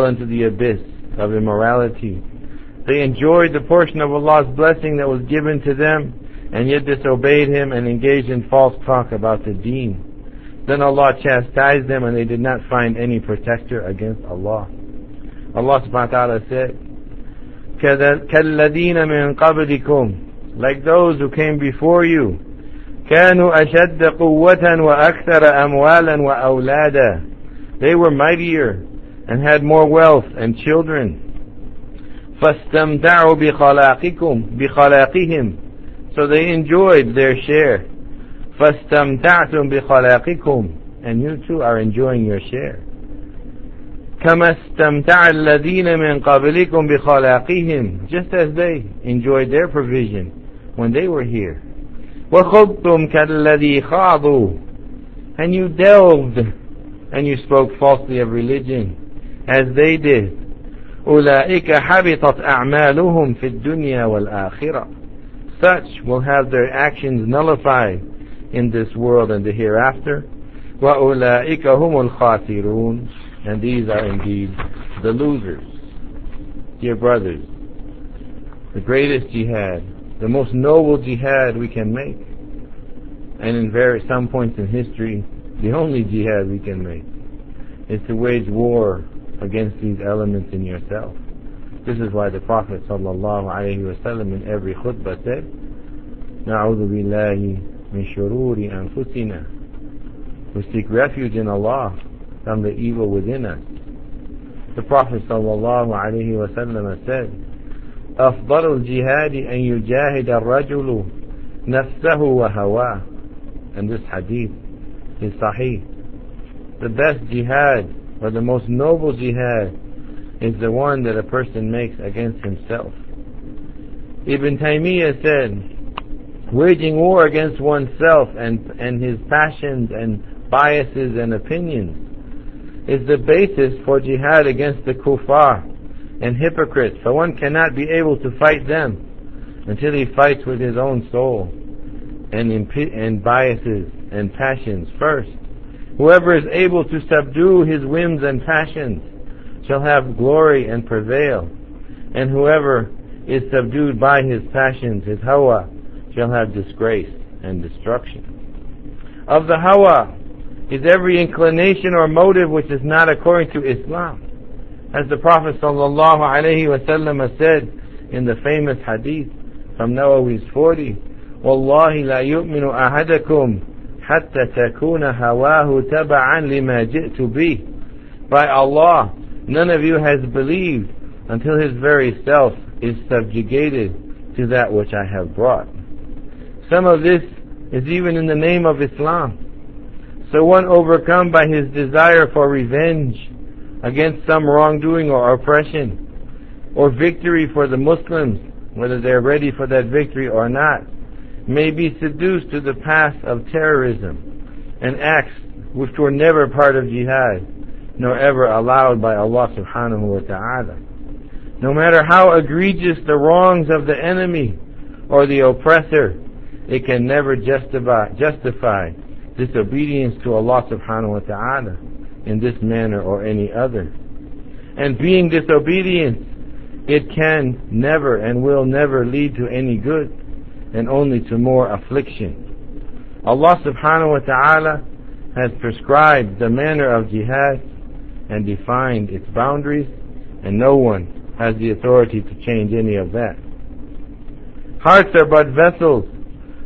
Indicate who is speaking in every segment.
Speaker 1: into the abyss of immorality. They enjoyed the portion of Allah's blessing that was given to them, and yet disobeyed Him and engaged in false talk about the deen. Then Allah chastised them, and they did not find any protector against Allah. Allah subhanahu wa ta'ala said, كَالَّذِينَ مِنْ قَبْلِكُمْ, like those who came before you, كَانُوا أَشَدَّ قُوَّةً وَأَكْثَرَ أَمْوَالًا وَأَوْلَادًا, they were mightier and had more wealth and children. فَاسْتَمْتَعُوا بِخَلَاقِهِمْ, so they enjoyed their share. فَاسْتَمْتَعْتُمْ بِخَلَاقِكُمْ, and you too are enjoying your share. كَمَا اسْتَمْتَعَ الَّذِينَ مِنْ قَبْلِكُمْ بِخَلَاقِهِمْ, just as they enjoyed their provision when they were here. وَخُبْتُمْ كَالَّذِي خَاضُوا, and you delved and you spoke falsely of religion as they did. أُولَئِكَ حَبِطَتْ أَعْمَالُهُمْ فِي الدُّنْيَا وَالْآخِرَةِ, such will have their actions nullified in this world and the hereafter. وَأُولَئِكَ هُمُ الْخَاسِرُونَ, and these are indeed the losers. Dear brothers, the greatest jihad, the most noble jihad we can make, and in some points in history, the only jihad we can make, is to wage war against these elements in yourself. This is why the Prophet ﷺ in every khutbah said, نَعُوذُ بِاللَّهِ مِنْ شُرُورِ أَنفُسِنَا, we seek refuge in Allah from the evil within us. The Prophet ﷺ said, أَفْضَلُ الْجِهَادِ أَنْ يُجَاهِدَ الرَّجُلُ نَفْسَهُ وَهَوَاهُ, and this hadith is sahih. The best jihad, or the most noble jihad, is the one that a person makes against himself. Ibn Taymiyyah said, waging war against oneself and his passions and biases and opinions is the basis for jihad against the kuffar and hypocrites, for one cannot be able to fight them until he fights with his own soul and biases and passions first. Whoever is able to subdue his whims and passions shall have glory and prevail, and whoever is subdued by his passions, his hawa, shall have disgrace and destruction. Of the hawa is every inclination or motive which is not according to Islam. As the Prophet ﷺ said in the famous hadith from Nawawi's 40, وَاللَّهِ لَا يُؤْمِنُ أَحَدَكُمْ حَتَّى تَكُونَ هَوَاهُ تَبَعًا لِمَا جِئْتُ بِهِ, by Allah, none of you has believed until his very self is subjugated to that which I have brought. Some of this is even in the name of Islam. So one overcome by his desire for revenge against some wrongdoing or oppression, or victory for the Muslims, whether they're ready for that victory or not, may be seduced to the path of terrorism and acts which were never part of jihad, nor ever allowed by Allah subhanahu wa ta'ala. No matter how egregious the wrongs of the enemy or the oppressor, it can never justify disobedience to Allah subhanahu wa ta'ala in this manner or any other. And being disobedient, it can never and will never lead to any good, and only to more affliction. Allah subhanahu wa ta'ala has prescribed the manner of jihad and defined its boundaries, and no one has the authority to change any of that. Hearts are but vessels.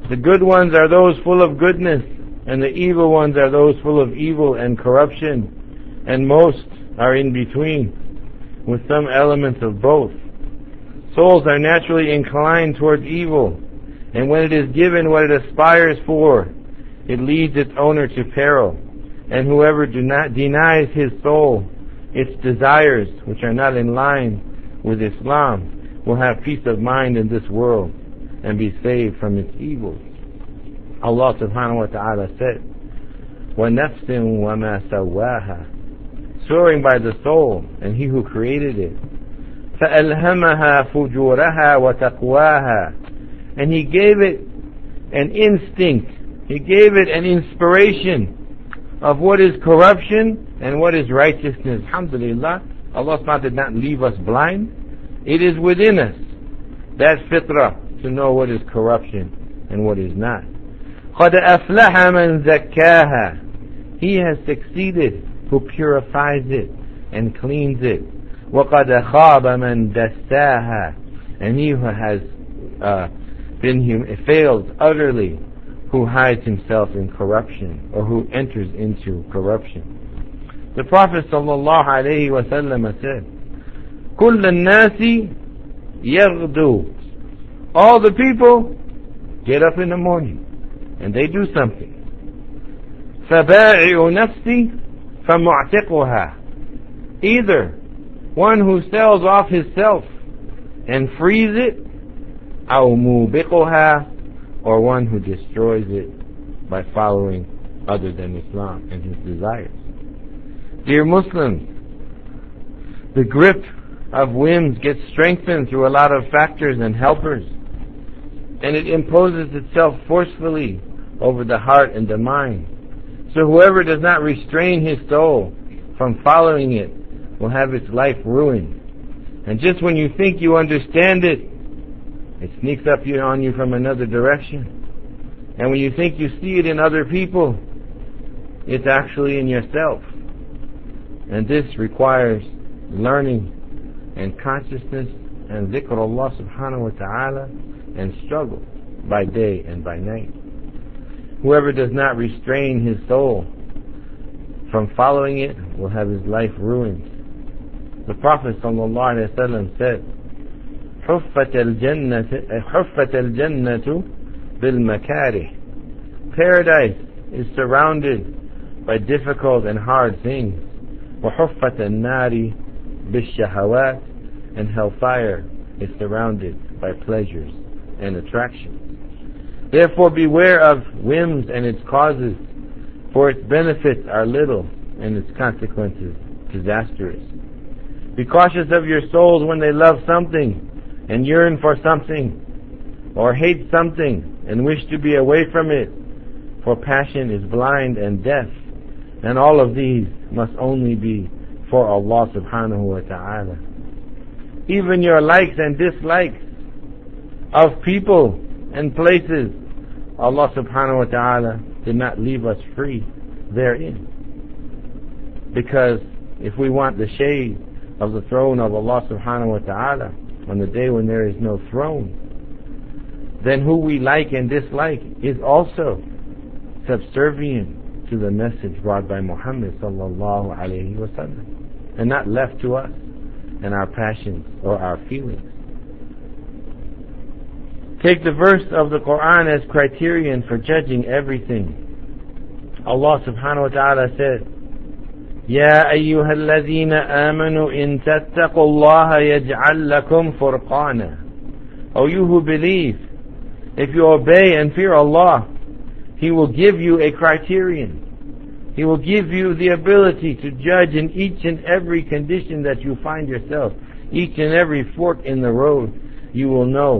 Speaker 1: The good ones are those full of goodness, and the evil ones are those full of evil and corruption, and most are in between, with some elements of both. Souls are naturally inclined towards evil, and when it is given what it aspires for, it leads its owner to peril. And whoever denies his soul its desires, which are not in line with Islam, will have peace of mind in this world and be saved from its evils. Allah subhanahu wa ta'ala said, وَنَفْسٍ وَمَا سَوَّاهَا, swearing by the soul and he who created it, فَأَلْهَمَهَا فُجُورَهَا وَتَقْوَاهَا, and he gave it an instinct, he gave it an inspiration of what is corruption and what is righteousness. Alhamdulillah, Allah subhanahu wa ta'ala did not leave us blind. It is within us, that fitrah, to know what is corruption and what is not. قَدْ أَفْلَحَ مَنْ زَكَّاهَا. He has succeeded who purifies it and cleans it. وَقَدْ خَابَ مَنْ دَسَّاهَا. And he who has failed utterly, who hides himself in corruption, or who enters into corruption. The Prophet ﷺ said, كُلَّ النَّاسِ يَغْدُو. All the people get up in the morning and they do something. فَبَائِعُ نَفْسِي فَمُعْتِقُهَا. Either one who sells off his self and frees it, أَوْ مُوبِقُهَا, or one who destroys it by following other than Islam and his desires. Dear Muslims, the grip of whims gets strengthened through a lot of factors and helpers, and it imposes itself forcefully over the heart and the mind. So whoever does not restrain his soul from following it will have its life ruined. And just when you think you understand it, it sneaks up on you from another direction. And when you think you see it in other people, it's actually in yourself. And this requires learning and consciousness and dhikr Allah subhanahu wa ta'ala, and struggle by day and by night. Whoever does not restrain his soul from following it will have his life ruined. The Prophet sallallahu alaihi wasallam said, حُفَّتَ الْجَنَّةُ بِالْمَكَارِهِ. Paradise is surrounded by difficult and hard things. وَحُفَّتَ النَّارِ بِالشَّهَوَاتِ. And hellfire is surrounded by pleasures and attractions. Therefore beware of whims and its causes, for its benefits are little and its consequences disastrous. Be cautious of your souls when they love something and yearn for something, or hate something and wish to be away from it, for passion is blind and deaf, and all of these must only be for Allah subhanahu wa ta'ala. Even your likes and dislikes of people and places, Allah subhanahu wa ta'ala did not leave us free therein. Because if we want the shade of the throne of Allah subhanahu wa ta'ala on the day when there is no throne, then who we like and dislike is also subservient to the message brought by Muhammad sallallahu alayhi wa sallam, and not left to us and our passions or our feelings. Take the verse of the Quran as criterion for judging everything. Allah subhanahu wa ta'ala said, يَا أَيُّهَا الَّذِينَ آمَنُوا إِن تَتَّقُوا اللَّهَ يَجْعَلْ لَكُمْ فُرْقَانًا. O you who believe, if you obey and fear Allah, He will give you a criterion. He will give you the ability to judge in each and every condition that you find yourself. Each and every fork in the road, you will know